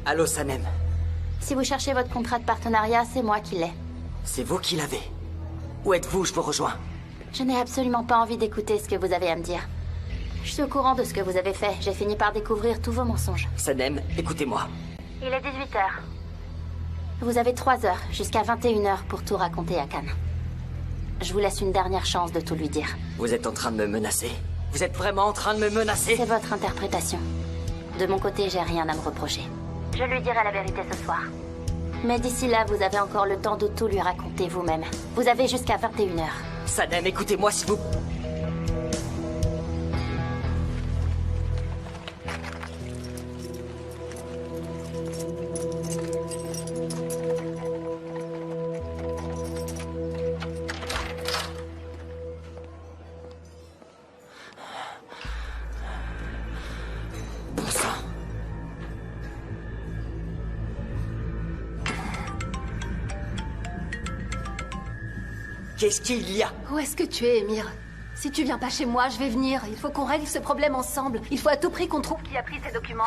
Allô, Sanem. Si vous cherchez votre contrat de partenariat, c'est moi qui l'ai. C'est vous qui l'avez. Où êtes-vous? Je vous rejoins. Je n'ai absolument pas envie d'écouter ce que vous avez à me dire. Je suis au courant de ce que vous avez fait. J'ai fini par découvrir tous vos mensonges. Sanem, écoutez-moi. Il est 18h. Vous avez 3 heures, jusqu'à 21h pour tout raconter à Cannes. Je vous laisse une dernière chance de tout lui dire. Vous êtes en train de me menacer? Vous êtes vraiment en train de me menacer? C'est votre interprétation. De mon côté, j'ai rien à me reprocher. Je lui dirai la vérité ce soir. Mais d'ici là, vous avez encore le temps de tout lui raconter vous-même. Vous avez jusqu'à 21h. Sanem, écoutez-moi s'il vous... Bon sang. Qu'est-ce qu'il y a? Où est-ce que tu es, Emir? Si tu viens pas chez moi, je vais venir. Il faut qu'on règle ce problème ensemble. Il faut à tout prix qu'on trouve qui a pris ces documents.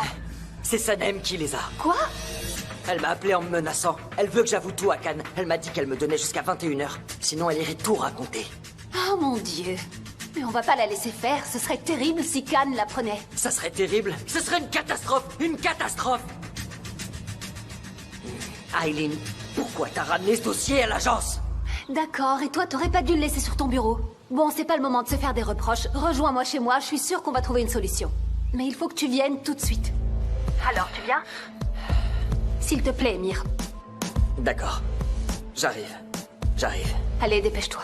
C'est Sanem qui les a. Quoi? Elle m'a appelé en me menaçant. Elle veut que j'avoue tout à Cannes. Elle m'a dit qu'elle me donnait jusqu'à 21h. Sinon, elle irait tout raconter. Oh mon Dieu. Mais on va pas la laisser faire. Ce serait terrible si Khan la prenait. Ça serait terrible. Ce serait une catastrophe. Une catastrophe. Aileen, pourquoi t'as ramené ce dossier à l'agence? D'accord, et toi, t'aurais pas dû le laisser sur ton bureau. Bon, c'est pas le moment de se faire des reproches. Rejoins-moi chez moi, je suis sûre qu'on va trouver une solution. Mais il faut que tu viennes tout de suite. Alors, tu viens? S'il te plaît, Emir. D'accord. J'arrive. J'arrive. Allez, dépêche-toi.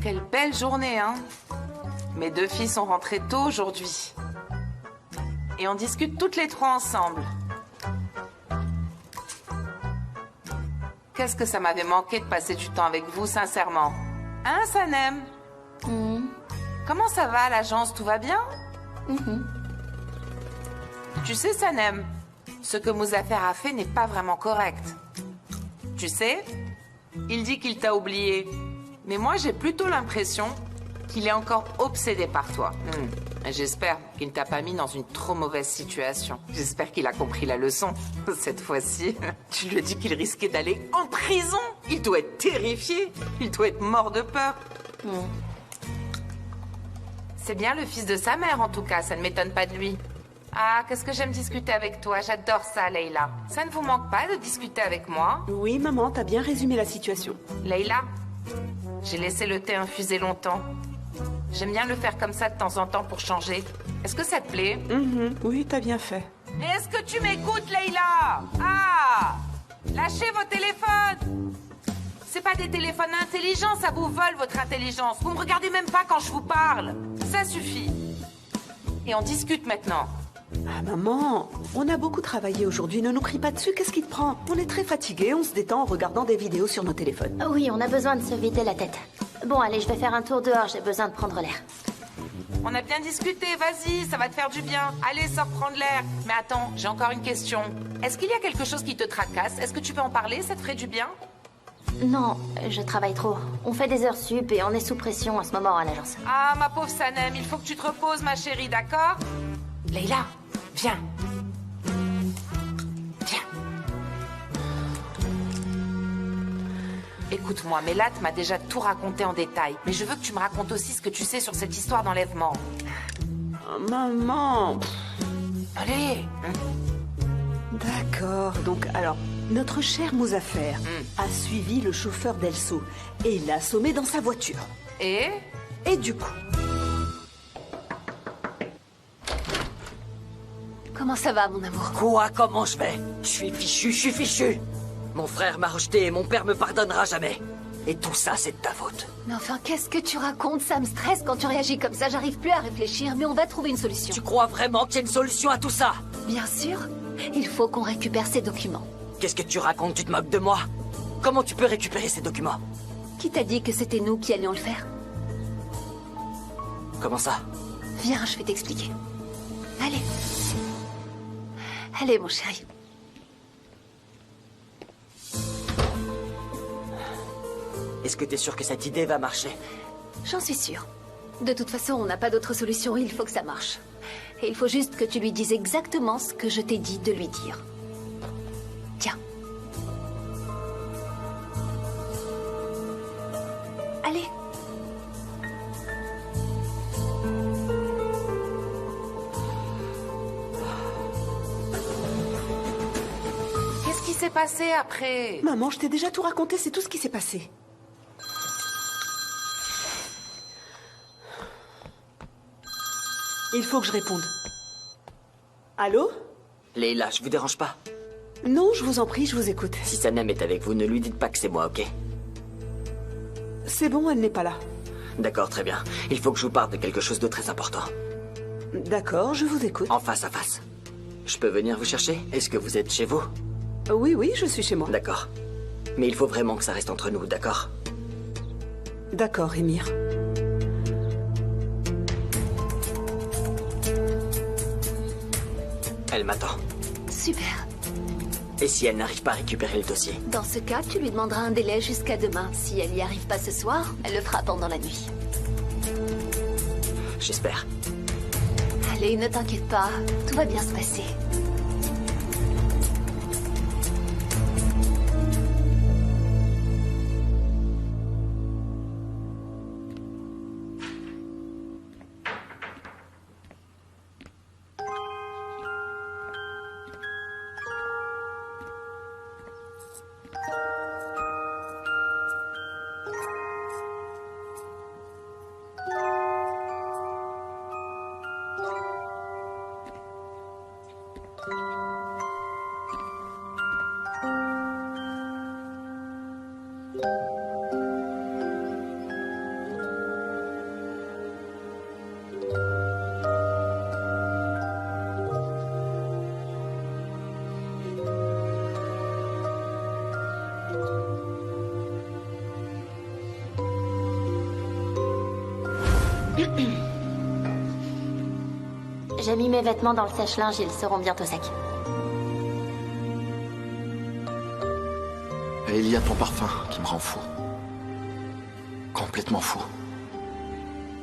Quelle belle journée, hein? Mes 2 filles sont rentrées tôt aujourd'hui. Et on discute toutes les 3 ensemble. Qu'est-ce que ça m'avait manqué de passer du temps avec vous, sincèrement. Hein, Sanem? Comment ça va à l'agence? Tout va bien? Tu sais, Sanem, ce que Muzaffer a fait n'est pas vraiment correct. Tu sais, il dit qu'il t'a oublié. Mais moi, j'ai plutôt l'impression qu'il est encore obsédé par toi. J'espère qu'il ne t'a pas mis dans une trop mauvaise situation. J'espère qu'il a compris la leçon. Cette fois-ci, tu lui as dit qu'il risquait d'aller en prison. Il doit être terrifié. Il doit être mort de peur. C'est bien le fils de sa mère, en tout cas. Ça ne m'étonne pas de lui. Ah, qu'est-ce que j'aime discuter avec toi. J'adore ça, Leïla. Ça ne vous manque pas de discuter avec moi? Oui, maman, t'as bien résumé la situation. Leïla, j'ai laissé le thé infuser longtemps. J'aime bien le faire comme ça de temps en temps pour changer. Est-ce que ça te plaît? Oui, t'as bien fait. Mais est-ce que tu m'écoutes, Leïla? Ah! Lâchez vos téléphones! C'est pas des téléphones intelligents, ça vous vole votre intelligence. Vous me regardez même pas quand je vous parle. Ça suffit. Et on discute maintenant. Ah, maman, on a beaucoup travaillé aujourd'hui, ne nous crie pas dessus, qu'est-ce qui te prend? On est très fatigués, on se détend en regardant des vidéos sur nos téléphones. Oui, on a besoin de se vider la tête. Bon, allez, je vais faire un tour dehors, j'ai besoin de prendre l'air. On a bien discuté, vas-y, ça va te faire du bien. Allez, sors prendre l'air. Mais attends, j'ai encore une question. Est-ce qu'il y a quelque chose qui te tracasse? Est-ce que tu peux en parler? Ça te ferait du bien? Non, je travaille trop. On fait des heures sup et on est sous pression en ce moment à l'agence. Ah, ma pauvre Sanem, il faut que tu te reposes, ma chérie, d'accord? Leïla, viens. Viens. Écoute-moi, Mélat m'a déjà tout raconté en détail. Mais je veux que tu me racontes aussi ce que tu sais sur cette histoire d'enlèvement. Oh, maman. Allez. D'accord, donc alors, notre cher Muzaffer a suivi le chauffeur d'Elso et il l'a assommé dans sa voiture. Et du coup... Comment ça va, mon amour? Quoi? Comment je vais? Je suis fichu, je suis fichu. Mon frère m'a rejeté et mon père me pardonnera jamais. Et tout ça, c'est de ta faute. Mais enfin, qu'est-ce que tu racontes? Ça me stresse quand tu réagis comme ça. J'arrive plus à réfléchir, mais on va trouver une solution. Tu crois vraiment qu'il y a une solution à tout ça? Bien sûr. Il faut qu'on récupère ces documents. Qu'est-ce que tu racontes? Tu te moques de moi? Comment tu peux récupérer ces documents? Qui t'a dit que c'était nous qui allions le faire? Comment ça? Viens, je vais t'expliquer. Allez. Allez, mon chéri. Est-ce que t'es sûr que cette idée va marcher? J'en suis sûre. De toute façon, on n'a pas d'autre solution, il faut que ça marche. Et il faut juste que tu lui dises exactement ce que je t'ai dit de lui dire. Tiens. Allez. Qu'est-ce qui s'est passé après? Maman, je t'ai déjà tout raconté, c'est tout ce qui s'est passé. Il faut que je réponde. Allô? Leila, je vous dérange pas? Non, je vous en prie, je vous écoute. Si Sanem est avec vous, ne lui dites pas que c'est moi, ok? C'est bon, elle n'est pas là. D'accord, très bien. Il faut que je vous parle de quelque chose de très important. D'accord, je vous écoute. En face à face. Je peux venir vous chercher? Est-ce que vous êtes chez vous? Oui, oui, je suis chez moi. D'accord. Mais il faut vraiment que ça reste entre nous, d'accord? D'accord, Émir. Elle m'attend. Super. Et si elle n'arrive pas à récupérer le dossier? Dans ce cas, tu lui demanderas un délai jusqu'à demain. Si elle n'y arrive pas ce soir, elle le fera pendant la nuit. J'espère. Allez, ne t'inquiète pas. Tout va bien se passer. J'ai mis mes vêtements dans le sèche-linge, ils seront bientôt secs. Et il y a ton parfum qui me rend fou. Complètement fou.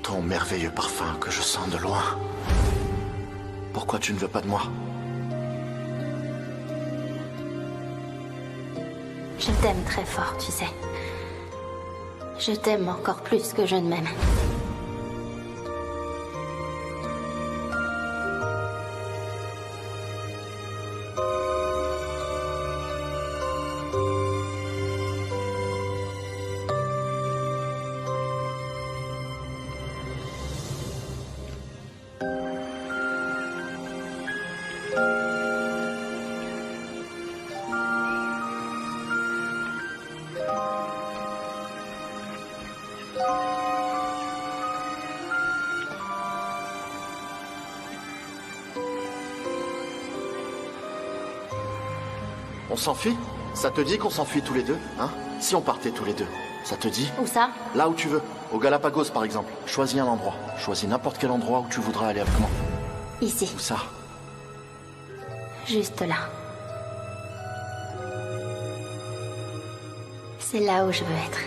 Ton merveilleux parfum que je sens de loin. Pourquoi tu ne veux pas de moi? Je t'aime très fort, tu sais. Je t'aime encore plus que je ne m'aime. On s'enfuit? Ça te dit qu'on s'enfuit tous les deux, hein? Si on partait tous les deux, ça te dit? Où ça? Là où tu veux. Au Galapagos, par exemple. Choisis un endroit. Choisis n'importe quel endroit où tu voudras aller avec moi. Ici. Où ça? Juste là. C'est là où je veux être.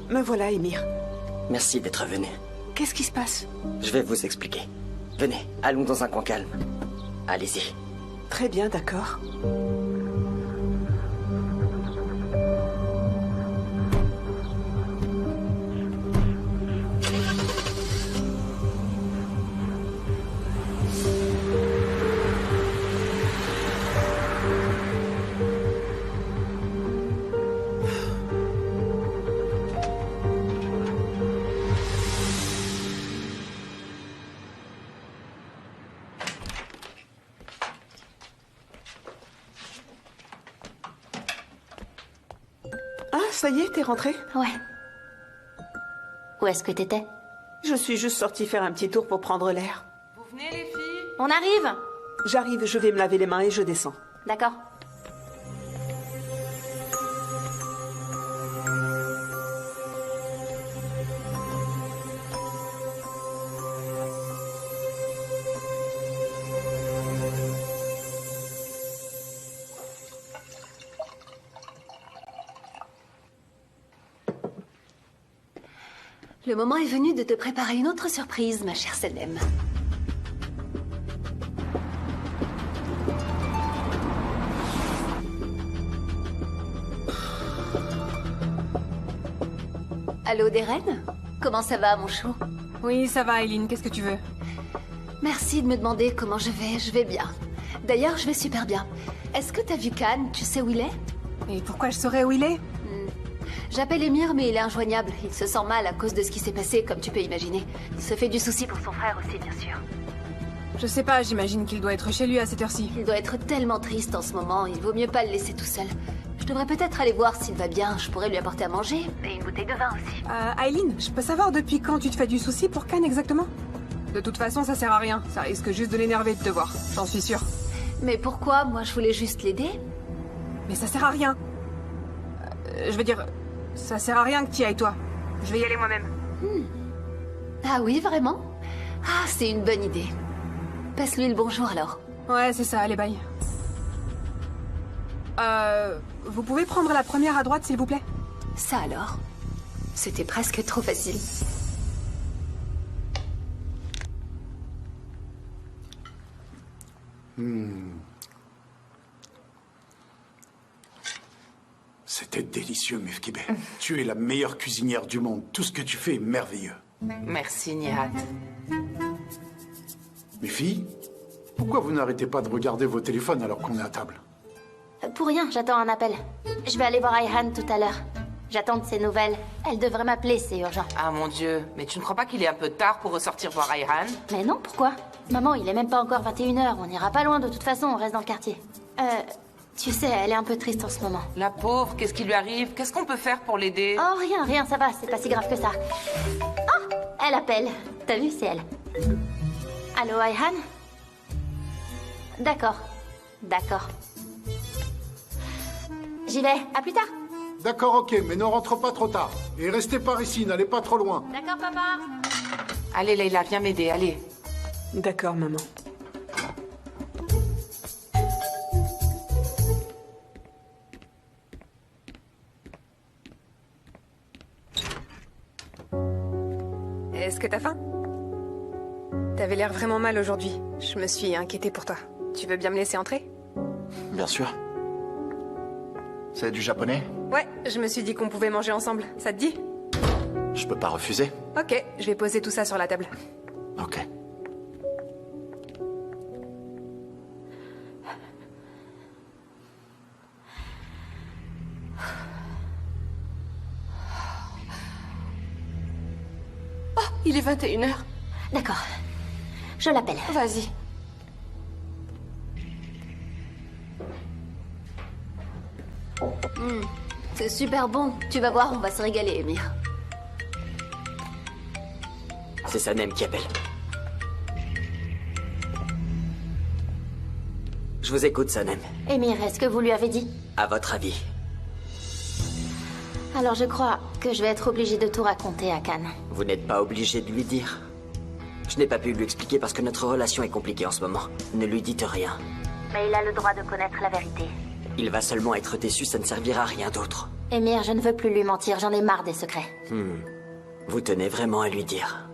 Me voilà, Émir. Merci d'être venu. Qu'est-ce qui se passe? Je vais vous expliquer. Venez, allons dans un coin calme. Allez-y. Très bien, d'accord. Ah, ça y est, t'es rentrée? Ouais. Où est-ce que t'étais? Je suis juste sortie faire un petit tour pour prendre l'air. Vous venez, les filles? On arrive! J'arrive, je vais me laver les mains et je descends. D'accord. Le moment est venu de te préparer une autre surprise, ma chère Sanem. Allô, Deren? Comment ça va, mon chou? Oui, ça va, Eileen. Qu'est-ce que tu veux? Merci de me demander comment je vais. Je vais bien. D'ailleurs, je vais super bien. Est-ce que t'as vu Khan? Tu sais où il est? Et pourquoi je saurais où il est? J'appelle Émir, mais il est injoignable. Il se sent mal à cause de ce qui s'est passé, comme tu peux imaginer. Il se fait du souci pour son frère aussi, bien sûr. Je sais pas, j'imagine qu'il doit être chez lui à cette heure-ci. Il doit être tellement triste en ce moment. Il vaut mieux pas le laisser tout seul. Je devrais peut-être aller voir s'il va bien. Je pourrais lui apporter à manger. Et une bouteille de vin aussi. Eileen, je peux savoir depuis quand tu te fais du souci pour Khan exactement? De toute façon, ça sert à rien. Ça risque juste de l'énerver de te voir. J'en suis sûre. Mais pourquoi? Moi, je voulais juste l'aider. Mais ça sert à rien. Je veux dire, ça sert à rien que tu y ailles, toi. Je vais y aller moi-même. Ah oui, vraiment? Ah, c'est une bonne idée. Passe-lui le bonjour, alors. Ouais, c'est ça, allez, bye. Vous pouvez prendre la première à droite, s'il vous plaît? Ça alors? C'était presque trop facile. C'était délicieux, Mifkibeh. Tu es la meilleure cuisinière du monde. Tout ce que tu fais est merveilleux. Merci, Nihat. Mes filles, pourquoi vous n'arrêtez pas de regarder vos téléphones alors qu'on est à table? Pour rien, j'attends un appel. Je vais aller voir Ayhan tout à l'heure. J'attends de ses nouvelles. Elle devrait m'appeler, c'est urgent. Ah mon Dieu, mais tu ne crois pas qu'il est un peu tard pour ressortir voir Ayhan? Mais non, pourquoi? Maman, il est même pas encore 21h. On n'ira pas loin de toute façon, on reste dans le quartier. Tu sais, elle est un peu triste en ce moment. La pauvre, qu'est-ce qui lui arrive? Qu'est-ce qu'on peut faire pour l'aider? Oh, rien, ça va, c'est pas si grave que ça. Oh, elle appelle. T'as vu, c'est elle. Allô, Ayhan? D'accord. J'y vais, à plus tard. D'accord, ok, mais ne rentre pas trop tard. Et restez par ici, n'allez pas trop loin. D'accord, papa. Allez, Leila, viens m'aider, allez. D'accord, maman. Est-ce que t'as faim? T'avais l'air vraiment mal aujourd'hui. Je me suis inquiétée pour toi. Tu veux bien me laisser entrer? Bien sûr. C'est du japonais? Ouais, je me suis dit qu'on pouvait manger ensemble. Ça te dit? Je peux pas refuser. Ok, je vais poser tout ça sur la table. Ok. Il est 21h. D'accord. Je l'appelle. Vas-y. C'est super bon. Tu vas voir, on va se régaler, Émir. C'est Sanem qui appelle. Je vous écoute, Sanem. Émir, est-ce que vous lui avez dit? À votre avis? Alors je crois que je vais être obligée de tout raconter à Khan. Vous n'êtes pas obligé de lui dire. Je n'ai pas pu lui expliquer parce que notre relation est compliquée en ce moment. Ne lui dites rien. Mais il a le droit de connaître la vérité. Il va seulement être déçu, ça ne servira à rien d'autre. Émir, je ne veux plus lui mentir, j'en ai marre des secrets. Vous tenez vraiment à lui dire.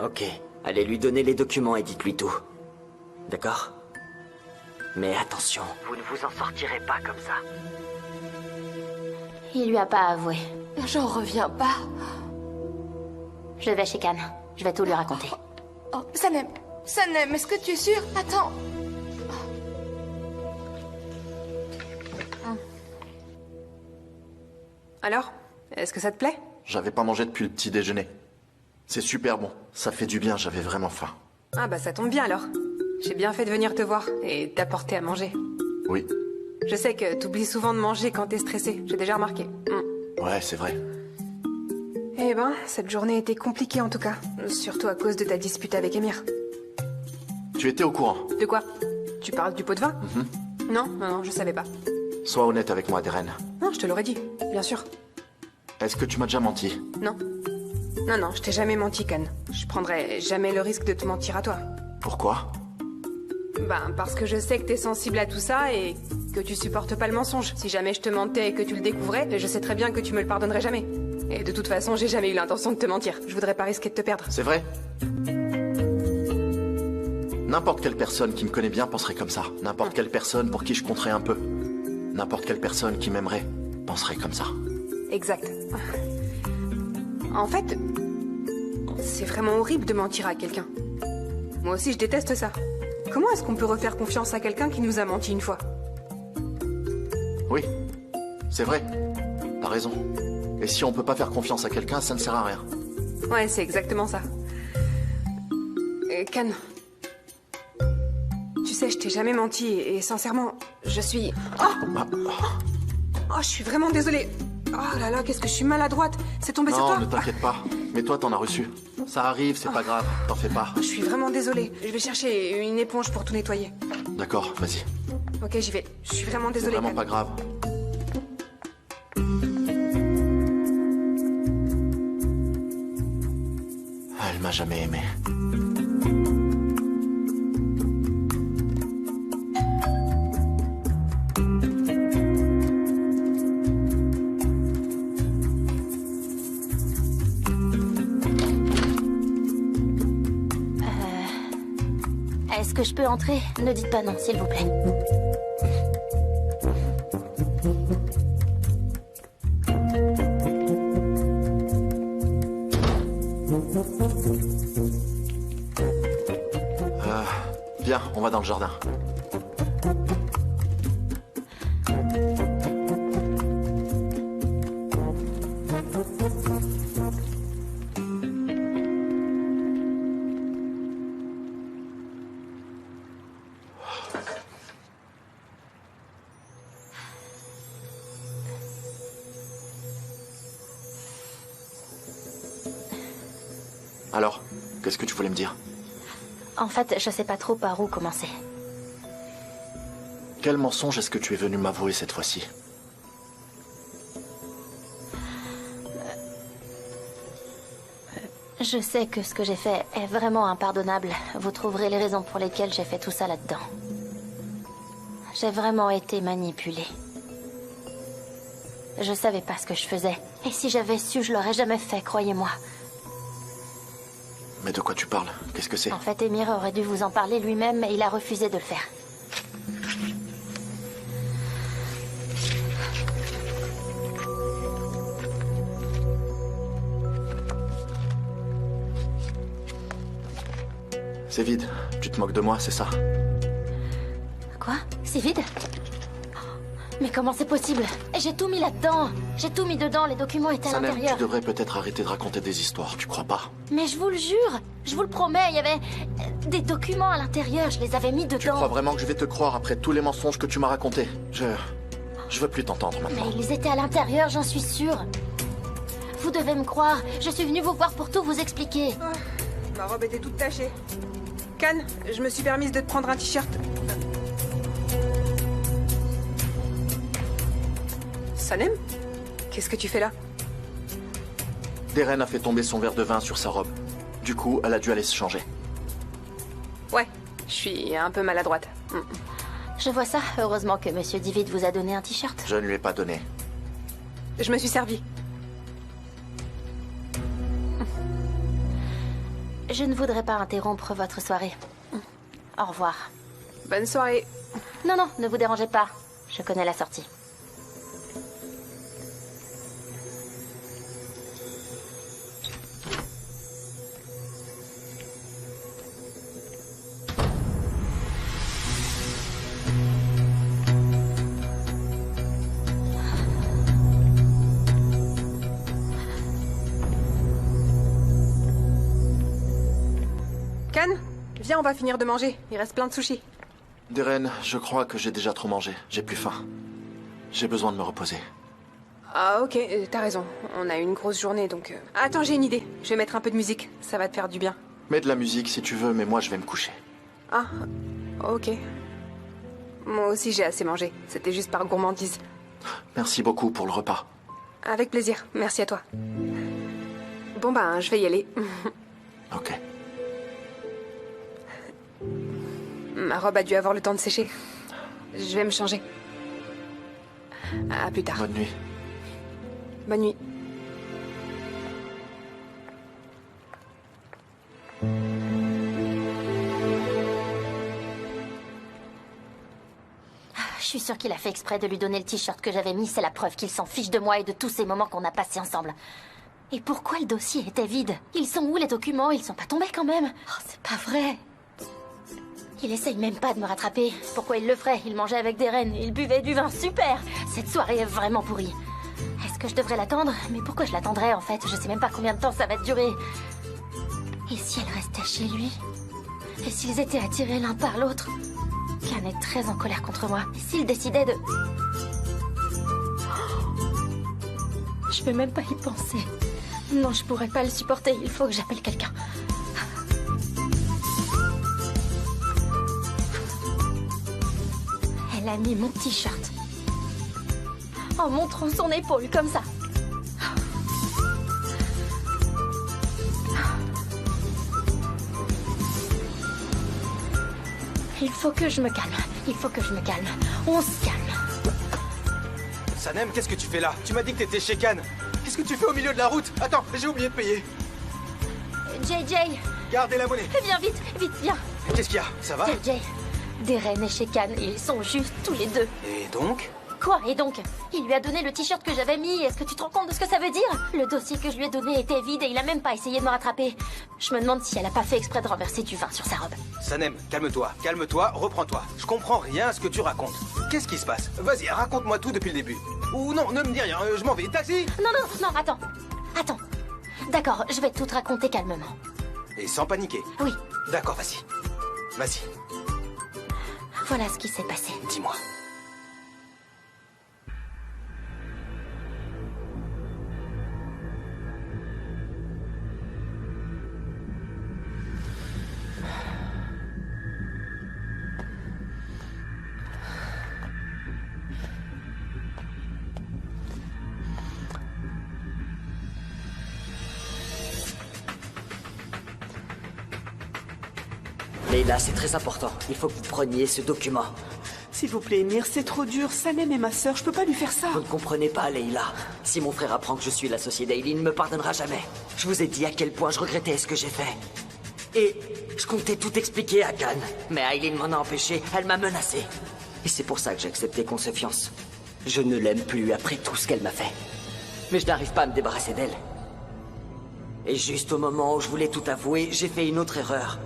Ok, allez lui donner les documents et dites-lui tout. D'accord? Mais attention, vous ne vous en sortirez pas comme ça. Il lui a pas avoué. J'en reviens pas. Je vais chez Khan. Je vais tout lui raconter. Oh, Sanem, est-ce que tu es sûre? Attends. Alors? Est-ce que ça te plaît? J'avais pas mangé depuis le petit déjeuner. C'est super bon. Ça fait du bien, j'avais vraiment faim. Ah bah ça tombe bien alors. J'ai bien fait de venir te voir et t'apporter à manger. Oui. Je sais que t'oublies souvent de manger quand t'es stressé. J'ai déjà remarqué. Ouais, c'est vrai. Eh ben, cette journée était compliquée en tout cas. Surtout à cause de ta dispute avec Emir. Tu étais au courant? De quoi? Tu parles du pot de vin? Non, je savais pas. Sois honnête avec moi, Deren. Non, je te l'aurais dit, bien sûr. Est-ce que tu m'as déjà menti? Non. Non, je t'ai jamais menti, Khan. Je prendrais jamais le risque de te mentir à toi. Pourquoi? Ben, parce que je sais que t'es sensible à tout ça et que tu supportes pas le mensonge. Si jamais je te mentais et que tu le découvrais, je sais très bien que tu me le pardonnerais jamais. Et de toute façon, j'ai jamais eu l'intention de te mentir. Je voudrais pas risquer de te perdre. C'est vrai? N'importe quelle personne qui me connaît bien penserait comme ça. N'importe quelle personne pour qui je compterais un peu. N'importe quelle personne qui m'aimerait penserait comme ça. Exact. En fait, c'est vraiment horrible de mentir à quelqu'un. Moi aussi, je déteste ça. Comment est-ce qu'on peut refaire confiance à quelqu'un qui nous a menti une fois? Oui, c'est vrai. T'as raison. Et si on peut pas faire confiance à quelqu'un, ça ne sert à rien. Ouais, c'est exactement ça. Khan, tu sais, je t'ai jamais menti et sincèrement, je suis... Oh, je suis vraiment désolée. Oh là là, qu'est-ce que je suis maladroite. C'est tombé sur toi. Non, ne t'inquiète pas. Mais toi, t'en as reçu. Ça arrive, c'est pas grave. T'en fais pas. Je suis vraiment désolée. Je vais chercher une éponge pour tout nettoyer. D'accord, vas-y. Ok, j'y vais. Je suis vraiment C'est désolée. vraiment Khan. pas grave. Elle m'a jamais aimé. Est-ce que je peux entrer? Ne dites pas non, s'il vous plaît. Viens, on va dans le jardin. Alors, qu'est-ce que tu voulais me dire? En fait, je sais pas trop par où commencer. Quel mensonge est-ce que tu es venu m'avouer cette fois-ci? Je sais que ce que j'ai fait est vraiment impardonnable. Vous trouverez les raisons pour lesquelles j'ai fait tout ça là-dedans. J'ai vraiment été manipulée. Je savais pas ce que je faisais. Et si j'avais su, je l'aurais jamais fait, croyez-moi. Mais de quoi tu parles? Qu'est-ce que c'est? En fait, Emir aurait dû vous en parler lui-même, mais il a refusé de le faire. C'est vide. Tu te moques de moi, c'est ça? Quoi? C'est vide? Mais comment c'est possible? J'ai tout mis là-dedans. J'ai tout mis dedans, les documents étaient à Sanem, l'intérieur. tu devrais peut-être arrêter de raconter des histoires, tu crois pas? Mais je vous le jure, je vous le promets, il y avait des documents à l'intérieur, je les avais mis dedans. Tu crois vraiment que je vais te croire après tous les mensonges que tu m'as racontés? Je veux plus t'entendre maintenant. Mais ils étaient à l'intérieur, j'en suis sûre. Vous devez me croire, je suis venue vous voir pour tout vous expliquer. Ma robe était toute tachée. Khan, je me suis permise de te prendre un t-shirt. Sanem? Qu'est-ce que tu fais là? Deren a fait tomber son verre de vin sur sa robe. Du coup, elle a dû aller se changer. Ouais, je suis un peu maladroite. Je vois ça, heureusement que Monsieur David vous a donné un t-shirt. Je ne lui ai pas donné. Je me suis servie. Je ne voudrais pas interrompre votre soirée. Au revoir. Bonne soirée. Non, non, ne vous dérangez pas. Je connais la sortie. Kan, viens, on va finir de manger. Il reste plein de sushis. Deren, je crois que j'ai déjà trop mangé. J'ai plus faim. J'ai besoin de me reposer. Ah ok, t'as raison. On a eu une grosse journée donc... Attends, j'ai une idée. Je vais mettre un peu de musique. Ça va te faire du bien. Mets de la musique si tu veux, mais moi je vais me coucher. Ah, ok. Moi aussi j'ai assez mangé. C'était juste par gourmandise. Merci beaucoup pour le repas. Avec plaisir. Merci à toi. Bon ben, je vais y aller. Ok. Ma robe a dû avoir le temps de sécher. Je vais me changer. À plus tard. Bonne nuit. Bonne nuit. Je suis sûre qu'il a fait exprès de lui donner le t-shirt que j'avais mis. C'est la preuve qu'il s'en fiche de moi et de tous ces moments qu'on a passés ensemble. Et pourquoi le dossier était vide? Ils sont où les documents? Ils sont pas tombés quand même? Oh, c'est pas vrai. Il essaye même pas de me rattraper. Pourquoi il le ferait? Il mangeait avec des rennes, il buvait du vin, super! Cette soirée est vraiment pourrie. Est-ce que je devrais l'attendre? Mais pourquoi je l'attendrais en fait? Je sais même pas combien de temps ça va durer. Et si elle restait chez lui? Et s'ils étaient attirés l'un par l'autre? Kan est très en colère contre moi. Et s'il décidait de... Je peux même pas y penser. Non, je pourrais pas le supporter. Il faut que j'appelle quelqu'un. Elle a mis mon t-shirt en montrant son épaule comme ça. Il faut que je me calme. Il faut que je me calme. On se calme. Sanem, qu'est-ce que tu fais là? Tu m'as dit que t'étais chez Kan. Qu'est-ce que tu fais au milieu de la route? Attends, j'ai oublié de payer. JJ. Gardez la monnaie. Viens vite, vite, viens. Qu'est-ce qu'il y a? Ça va? JJ. Deren est chez Kan et ils sont juste tous les deux. Et donc? Quoi, et donc? Il lui a donné le t-shirt que j'avais mis. Est-ce que tu te rends compte de ce que ça veut dire? Le dossier que je lui ai donné était vide et il a même pas essayé de me rattraper. Je me demande si elle a pas fait exprès de renverser du vin sur sa robe. Sanem, calme-toi, calme-toi, reprends-toi. Je comprends rien à ce que tu racontes. Qu'est-ce qui se passe? Vas-y, raconte-moi tout depuis le début. Ou non, ne me dis rien, je m'en vais. Taxi! Non, non, non, attends. Attends. D'accord, je vais tout te raconter calmement. Et sans paniquer. Oui. D'accord, vas-y. Vas-y. Voilà ce qui s'est passé. Dis-moi. Leila, c'est très important. Il faut que vous preniez ce document. S'il vous plaît, Emir, c'est trop dur. Sanem est ma sœur, je peux pas lui faire ça. Vous ne comprenez pas, Leila. Si mon frère apprend que je suis l'associé d'Aileen, il ne me pardonnera jamais. Je vous ai dit à quel point je regrettais ce que j'ai fait. Et je comptais tout expliquer à Kan. Mais Aileen m'en a empêché, elle m'a menacé. Et c'est pour ça que j'ai accepté qu'on se fiance. Je ne l'aime plus après tout ce qu'elle m'a fait. Mais je n'arrive pas à me débarrasser d'elle. Et juste au moment où je voulais tout avouer, j'ai fait une autre erreur.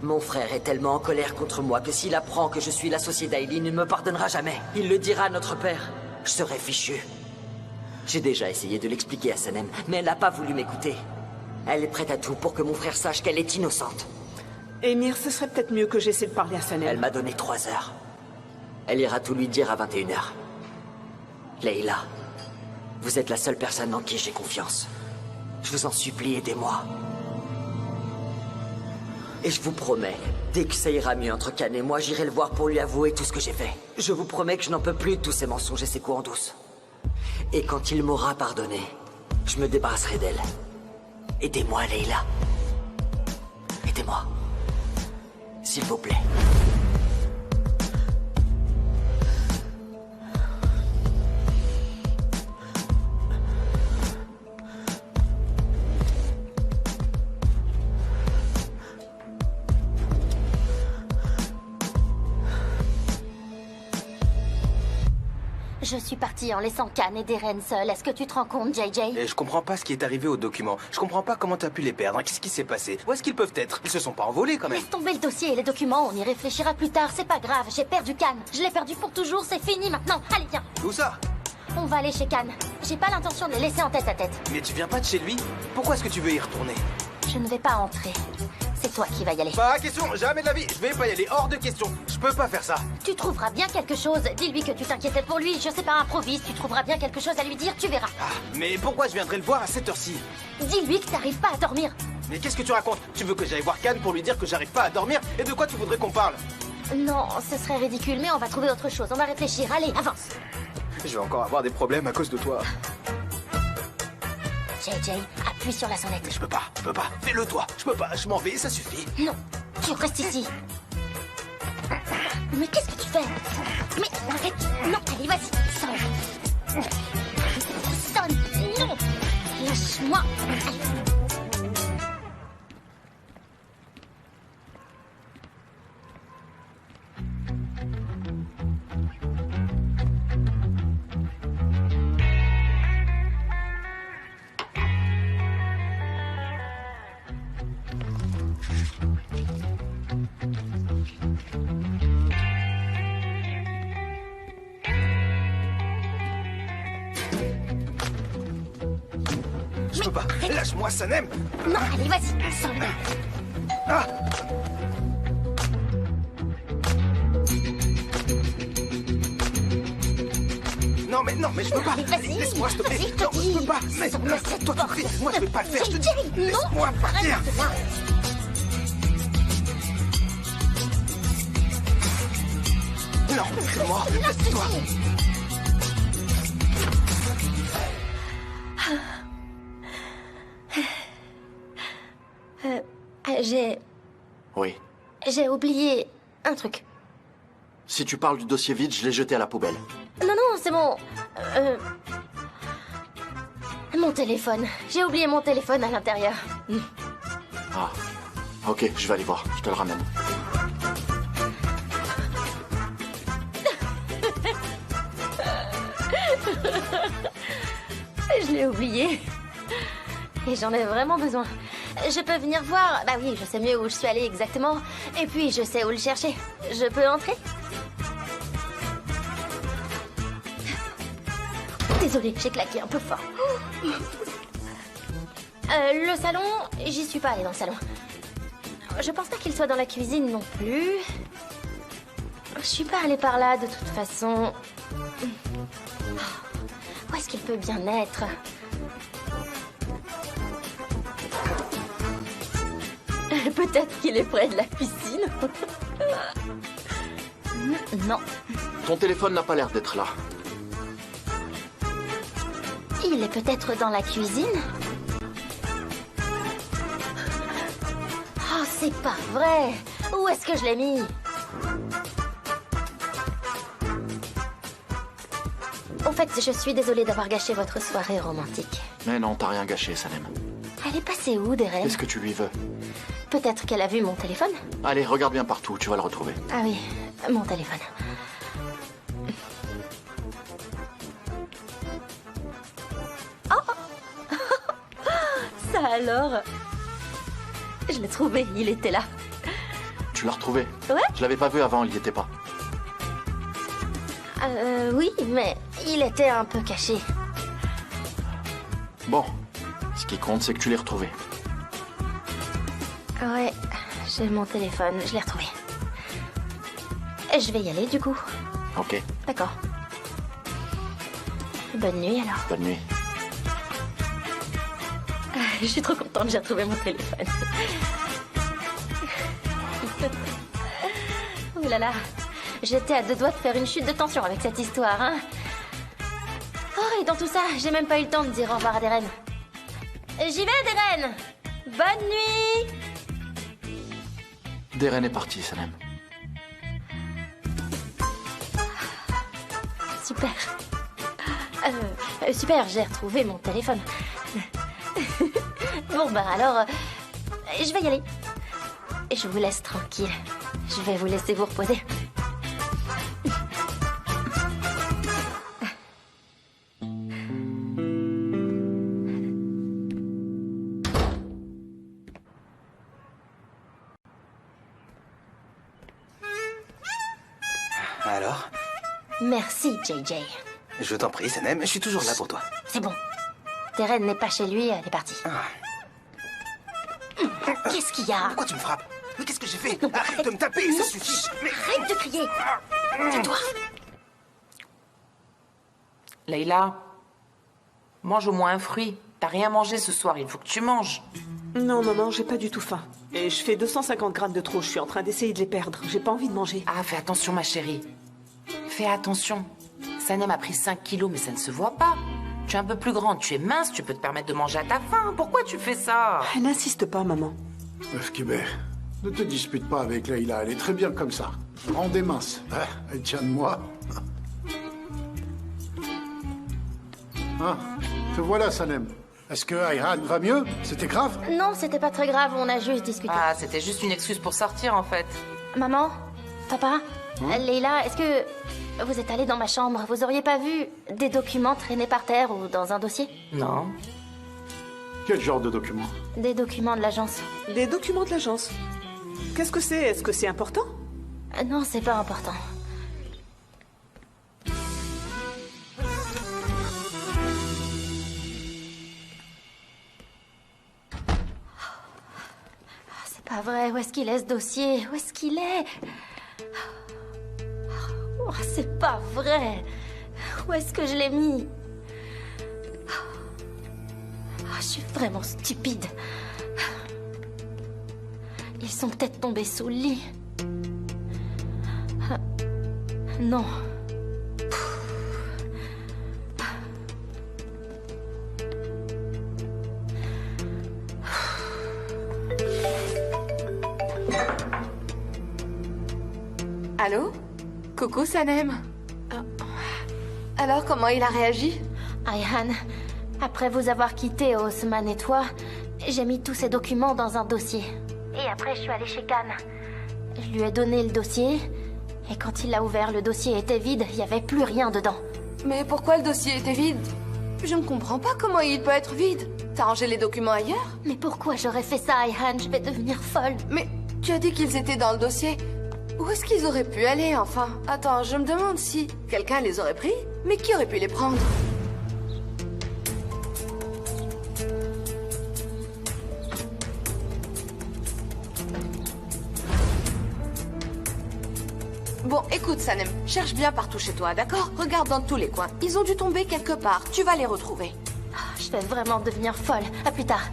Mon frère est tellement en colère contre moi que s'il apprend que je suis l'associé d'Aileen, il ne me pardonnera jamais. Il le dira à notre père. Je serai fichu. J'ai déjà essayé de l'expliquer à Sanem, mais elle n'a pas voulu m'écouter. Elle est prête à tout pour que mon frère sache qu'elle est innocente. Emir, ce serait peut-être mieux que j'essaie de parler à Sanem. Elle m'a donné 3 heures. Elle ira tout lui dire à 21h. Leila, vous êtes la seule personne en qui j'ai confiance. Je vous en supplie, aidez-moi. Et je vous promets, dès que ça ira mieux entre Kan et moi, j'irai le voir pour lui avouer tout ce que j'ai fait. Je vous promets que je n'en peux plus de tous ces mensonges et ces coups en douce. Et quand il m'aura pardonné, je me débarrasserai d'elle. Aidez-moi, Leila. Aidez-moi. S'il vous plaît. Je suis partie en laissant Khan et Deren seuls. Est-ce que tu te rends compte, JJ? Et je comprends pas ce qui est arrivé aux documents. Je comprends pas comment t'as pu les perdre. Qu'est-ce qui s'est passé? Où est-ce qu'ils peuvent être? Ils se sont pas envolés quand même. Laisse tomber le dossier et les documents, on y réfléchira plus tard, c'est pas grave. J'ai perdu Khan. Je l'ai perdu pour toujours, c'est fini maintenant. Allez, viens. Où ça? On va aller chez Khan. J'ai pas l'intention de les laisser en tête à tête. Mais tu viens pas de chez lui? Pourquoi est-ce que tu veux y retourner? Je ne vais pas entrer. C'est toi qui vas y aller. Pas question, jamais de la vie. Je vais pas y aller, hors de question. Je peux pas faire ça. Tu trouveras bien quelque chose. Dis-lui que tu t'inquiétais pour lui. Je sais pas, improvise. Tu trouveras bien quelque chose à lui dire, tu verras. Ah, mais pourquoi je viendrais le voir à cette heure-ci? Dis-lui que t'arrives pas à dormir. Mais qu'est-ce que tu racontes? Tu veux que j'aille voir Khan pour lui dire que j'arrive pas à dormir? Et de quoi tu voudrais qu'on parle? Non, ce serait ridicule, mais on va trouver autre chose. On va réfléchir. Allez, avance. Je vais encore avoir des problèmes à cause de toi. JJ, appuie sur la sonnette. Je peux pas. Fais-le toi. Je peux pas, je m'en vais, ça suffit. Non, tu restes ici. Mais qu'est-ce que tu fais? Mais arrête. Non, allez, vas-y. Sonne. Sonne. Non. Lâche-moi. Je peux pas. Lâche-moi, Sanem. Non, allez, vas-y. Sonne. Ah. Non, mais je peux pas. Allez, vas-y. Laisse-moi, s'il te plaît. Vas-y, je te Non, je dis. peux pas. Mais Sonne cette toi, porte. moi, je vais pas le faire. Je te dis. JJ, non. Laisse-moi partir. Arrête-moi. Non, c'est moi. Laisse-toi. Oui. J'ai oublié un truc. Si tu parles du dossier vide, je l'ai jeté à la poubelle. Non, non, c'est mon... Mon téléphone. J'ai oublié mon téléphone à l'intérieur. Ah. Ok, je vais aller voir. Je te le ramène. Je l'ai oublié. Et j'en ai vraiment besoin. Je peux venir voir? Bah oui, je sais mieux où je suis allée exactement. Et puis, je sais où le chercher. Je peux entrer? Désolée, j'ai claqué un peu fort. Le salon, j'y suis pas allée dans le salon. Je pense pas qu'il soit dans la cuisine non plus. Je suis pas allée par là de toute façon. Où est-ce qu'il peut bien être? Peut-être qu'il est près de la piscine. Non. Ton téléphone n'a pas l'air d'être là. Il est peut-être dans la cuisine? Oh, c'est pas vrai! Où est-ce que je l'ai mis? Au fait, je suis désolée d'avoir gâché votre soirée romantique. Mais non, t'as rien gâché, Sanem. Elle est passée où, Deren? Qu'est-ce que tu lui veux? Peut-être qu'elle a vu mon téléphone? Allez, regarde bien partout, tu vas le retrouver. Ah oui, mon téléphone. Oh! Ça alors? Je l'ai trouvé, il était là. Tu l'as retrouvé? Ouais? Je l'avais pas vu avant, il y était pas. Oui, mais il était un peu caché. Bon, ce qui compte, c'est que tu l'aies retrouvé. Ouais, j'ai mon téléphone, je l'ai retrouvé. Je vais y aller du coup. Ok, D'accord. Bonne nuit alors. bonne nuit. Je suis trop contente, j'ai retrouvé mon téléphone. Ouh là là, j'étais à deux doigts de faire une chute de tension avec cette histoire, hein. Oh, et dans tout ça, j'ai même pas eu le temps de dire au revoir à Deren. J'y vais, Deren! Bonne nuit! Deren est parti, Sanem. Super. Super, j'ai retrouvé mon téléphone. Bon, bah alors, je vais y aller. Je vous laisse tranquille. Je vais vous laisser vous reposer. Alors? Merci, JJ. Je t'en prie, Sanem, je suis toujours là pour toi. C'est bon. Teren n'est pas chez lui, elle est partie. Qu'est-ce qu'il y a? Pourquoi tu me frappes? Mais qu'est-ce que j'ai fait? Arrête de me taper, ça suffit. Mais... Arrête de crier. Tais-toi. Leila, mange au moins un fruit. T'as rien mangé ce soir, il faut que tu manges. Non, maman, j'ai pas du tout faim. Et je fais 250 grammes de trop, je suis en train d'essayer de les perdre. J'ai pas envie de manger. Ah, fais attention, ma chérie. Fais attention. Sanem a pris 5 kilos, mais ça ne se voit pas. Tu es un peu plus grande, tu es mince, tu peux te permettre de manger à ta faim. Pourquoi tu fais ça? N'insiste pas, maman. Meuf Kébert, ne te dispute pas avec Leïla, elle est très bien comme ça. Grande et mince. Hein, elle tient de moi. Hein, te voilà, Sanem. Est-ce que Ayhan va mieux? C'était grave? Non, c'était pas très grave, on a juste discuté. Ah, c'était juste une excuse pour sortir, en fait. Maman? Papa? Leila, est-ce que vous êtes allés dans ma chambre? Vous auriez pas vu des documents traînés par terre ou dans un dossier? Non. Quel genre de document? Des documents de l'agence. Des documents de l'agence. Qu'est-ce que c'est? Est-ce que c'est important? Non, c'est pas important. C'est pas vrai, où est-ce qu'il est ce dossier? Où est-ce qu'il est? Oh, c'est pas vrai. Où est-ce que je l'ai mis? Oh, je suis vraiment stupide. Ils sont peut-être tombés sous le lit. Non. Allô? Coucou, Sanem. Alors, comment il a réagi? Ayhan, après vous avoir quitté, Osman et toi, j'ai mis tous ces documents dans un dossier. Et après, je suis allée chez Khan. Je lui ai donné le dossier, et quand il l'a ouvert, le dossier était vide, il n'y avait plus rien dedans. Mais pourquoi le dossier était vide? Je ne comprends pas comment il peut être vide. T'as rangé les documents ailleurs? Mais pourquoi j'aurais fait ça, Ayhan? Je vais devenir folle. Mais tu as dit qu'ils étaient dans le dossier. Où est-ce qu'ils auraient pu aller, enfin? Attends, je me demande si quelqu'un les aurait pris, mais qui aurait pu les prendre? Bon, écoute, Sanem, cherche bien partout chez toi, d'accord? Regarde dans tous les coins. Ils ont dû tomber quelque part. Tu vas les retrouver. Je vais vraiment devenir folle. À plus tard.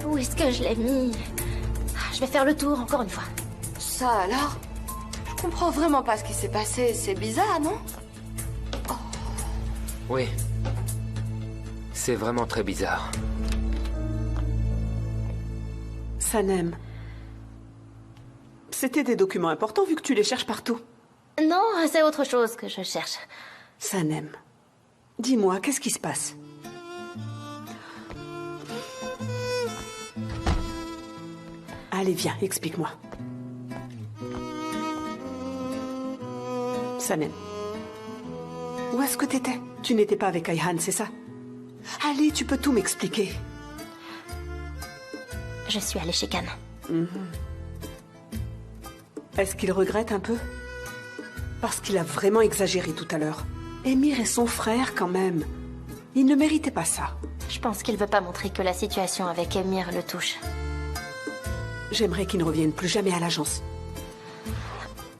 Où est-ce que je l'ai mis? Je vais faire le tour encore une fois. Ça alors? Je comprends vraiment pas ce qui s'est passé. C'est bizarre, non? Oui. C'est vraiment très bizarre. Sanem. C'était des documents importants vu que tu les cherches partout. Non, c'est autre chose que je cherche. Sanem. Dis-moi, qu'est-ce qui se passe? Allez, viens, explique-moi. Sanem. Où est-ce que t'étais? Tu n'étais pas avec Ayhan, c'est ça? Allez, tu peux tout m'expliquer. Je suis allée chez Khan. Est-ce qu'il regrette un peu? Parce qu'il a vraiment exagéré tout à l'heure. Émir est son frère quand même. Il ne méritait pas ça. Je pense qu'il veut pas montrer que la situation avec Émir le touche. J'aimerais qu'il ne revienne plus jamais à l'agence.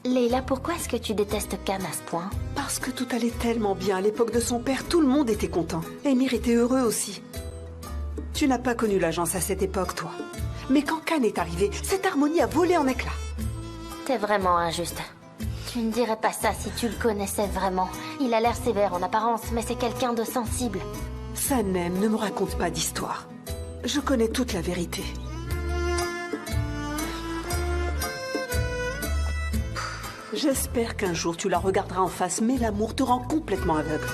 Leila, pourquoi est-ce que tu détestes Khan à ce point? Parce que tout allait tellement bien. À l'époque de son père, tout le monde était content. Émir était heureux aussi. Tu n'as pas connu l'agence à cette époque, toi. Mais quand Khan est arrivé, cette harmonie a volé en éclats. T'es vraiment injuste. Tu ne dirais pas ça si tu le connaissais vraiment. Il a l'air sévère en apparence, mais c'est quelqu'un de sensible. Sanem, ne me raconte pas d'histoire. Je connais toute la vérité. J'espère qu'un jour tu la regarderas en face, mais l'amour te rend complètement aveugle.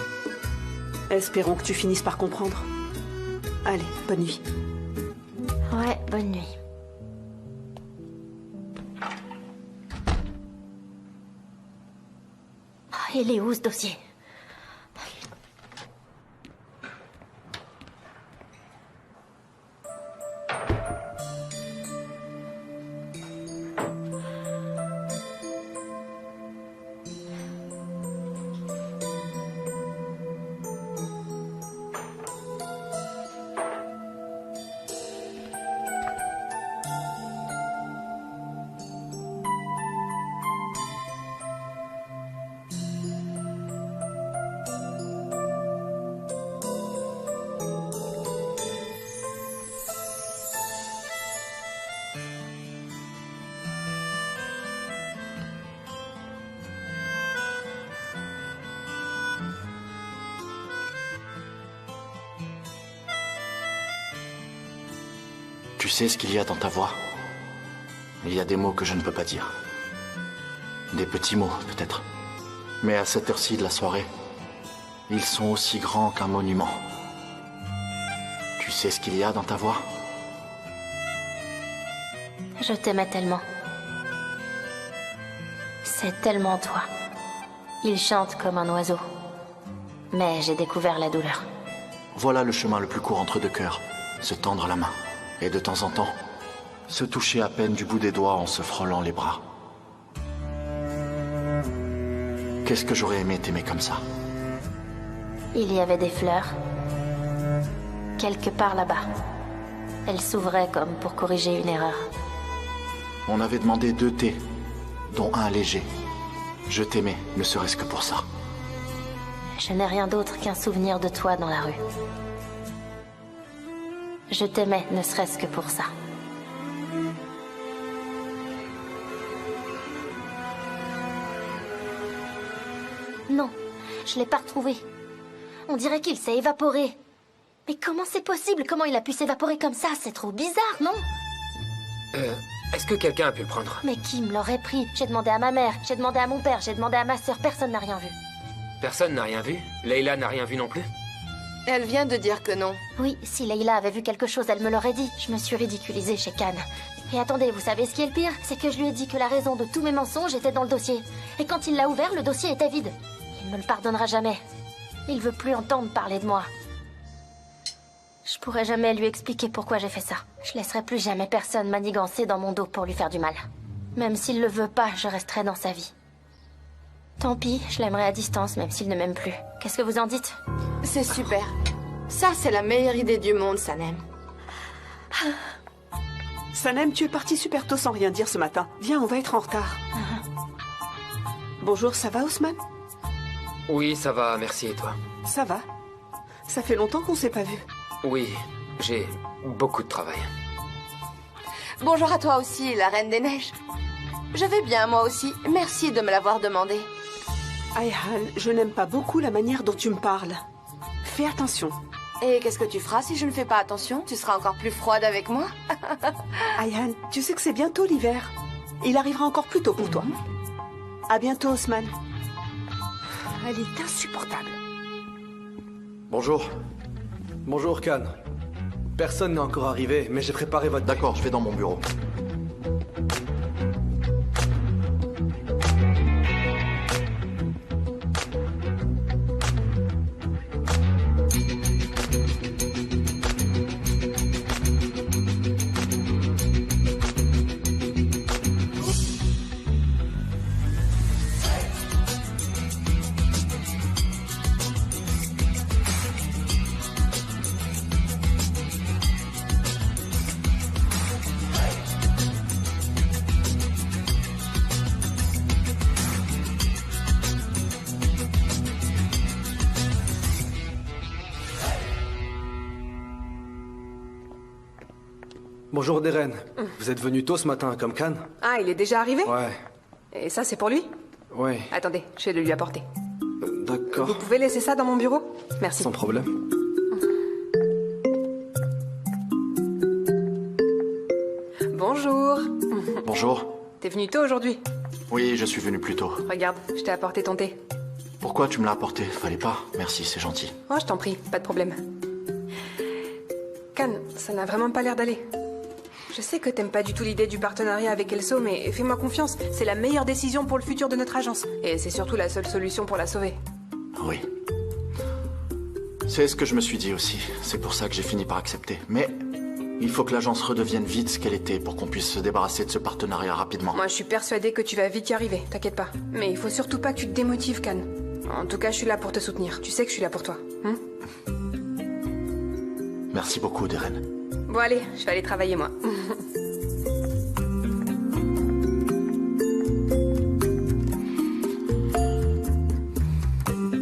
Espérons que tu finisses par comprendre. Allez, bonne nuit. Ouais, bonne nuit. Il est où ce dossier? Tu sais ce qu'il y a dans ta voix? Il y a des mots que je ne peux pas dire. Des petits mots, peut-être. Mais à cette heure-ci de la soirée, ils sont aussi grands qu'un monument. Tu sais ce qu'il y a dans ta voix? Je t'aimais tellement. C'est tellement toi. Il chante comme un oiseau. Mais j'ai découvert la douleur. Voilà le chemin le plus court entre deux cœurs. Se tendre la main. Et de temps en temps, se toucher à peine du bout des doigts en se frôlant les bras. Qu'est-ce que j'aurais aimé t'aimer comme ça? Il y avait des fleurs. Quelque part là-bas. Elles s'ouvraient comme pour corriger une erreur. On avait demandé 2 thés, dont un léger. Je t'aimais, ne serait-ce que pour ça. Je n'ai rien d'autre qu'un souvenir de toi dans la rue. Je t'aimais, ne serait-ce que pour ça. Non, je l'ai pas retrouvé. On dirait qu'il s'est évaporé. Mais comment c'est possible? Comment il a pu s'évaporer comme ça? C'est trop bizarre, non? Est-ce que quelqu'un a pu le prendre? Mais qui me l'aurait pris? J'ai demandé à ma mère, j'ai demandé à mon père, j'ai demandé à ma sœur, personne n'a rien vu. Personne n'a rien vu? Leila n'a rien vu non plus? Elle vient de dire que non. Oui, si Leila avait vu quelque chose, elle me l'aurait dit. Je me suis ridiculisée chez Khan. Et attendez, vous savez ce qui est le pire? C'est que je lui ai dit que la raison de tous mes mensonges était dans le dossier. Et quand il l'a ouvert, le dossier était vide. Il me le pardonnera jamais. Il veut plus entendre parler de moi. Je pourrai jamais lui expliquer pourquoi j'ai fait ça. Je laisserai plus jamais personne manigancer dans mon dos pour lui faire du mal. Même s'il le veut pas, je resterai dans sa vie. Tant pis, je l'aimerai à distance, même s'il ne m'aime plus. Qu'est-ce que vous en dites? C'est super. Ça, c'est la meilleure idée du monde, Sanem. Sanem, tu es parti super tôt sans rien dire ce matin. Viens, on va être en retard. Bonjour, ça va, Ousmane? Oui, ça va, merci, et toi? Ça va. Ça fait longtemps qu'on s'est pas vu. Oui, j'ai beaucoup de travail. Bonjour à toi aussi, la Reine des Neiges. Je vais bien, moi aussi. Merci de me l'avoir demandé. Ayhan, je n'aime pas beaucoup la manière dont tu me parles. Fais attention. Et qu'est-ce que tu feras si je ne fais pas attention? Tu seras encore plus froide avec moi? Ayhan, tu sais que c'est bientôt l'hiver. Il arrivera encore plus tôt pour toi. À bientôt, Ousmane. Elle est insupportable. Bonjour. Bonjour, Khan. Personne n'est encore arrivé, mais j'ai préparé votre... D'accord, je vais dans mon bureau. Bonjour, Deren. Vous êtes venu tôt ce matin, comme Khan? Ah, il est déjà arrivé? Ouais. Et ça, c'est pour lui? Ouais. Attendez, je vais le lui apporter. D'accord. Vous pouvez laisser ça dans mon bureau? Merci. Sans problème. Bonjour. Bonjour. T'es venu tôt aujourd'hui? Oui, je suis venu plus tôt. Regarde, je t'ai apporté ton thé. Pourquoi tu me l'as apporté? Fallait pas. Merci, c'est gentil. Oh, je t'en prie, pas de problème. Khan, ça n'a vraiment pas l'air d'aller. Je sais que t'aimes pas du tout l'idée du partenariat avec Elso, mais fais-moi confiance, c'est la meilleure décision pour le futur de notre agence. Et c'est surtout la seule solution pour la sauver. Oui. C'est ce que je me suis dit aussi. C'est pour ça que j'ai fini par accepter. Mais il faut que l'agence redevienne vite ce qu'elle était pour qu'on puisse se débarrasser de ce partenariat rapidement. Moi, je suis persuadée que tu vas vite y arriver, t'inquiète pas. Mais il faut surtout pas que tu te démotives, Khan. En tout cas, je suis là pour te soutenir. Tu sais que je suis là pour toi. Merci beaucoup, Deren. Bon, allez, je vais aller travailler, moi.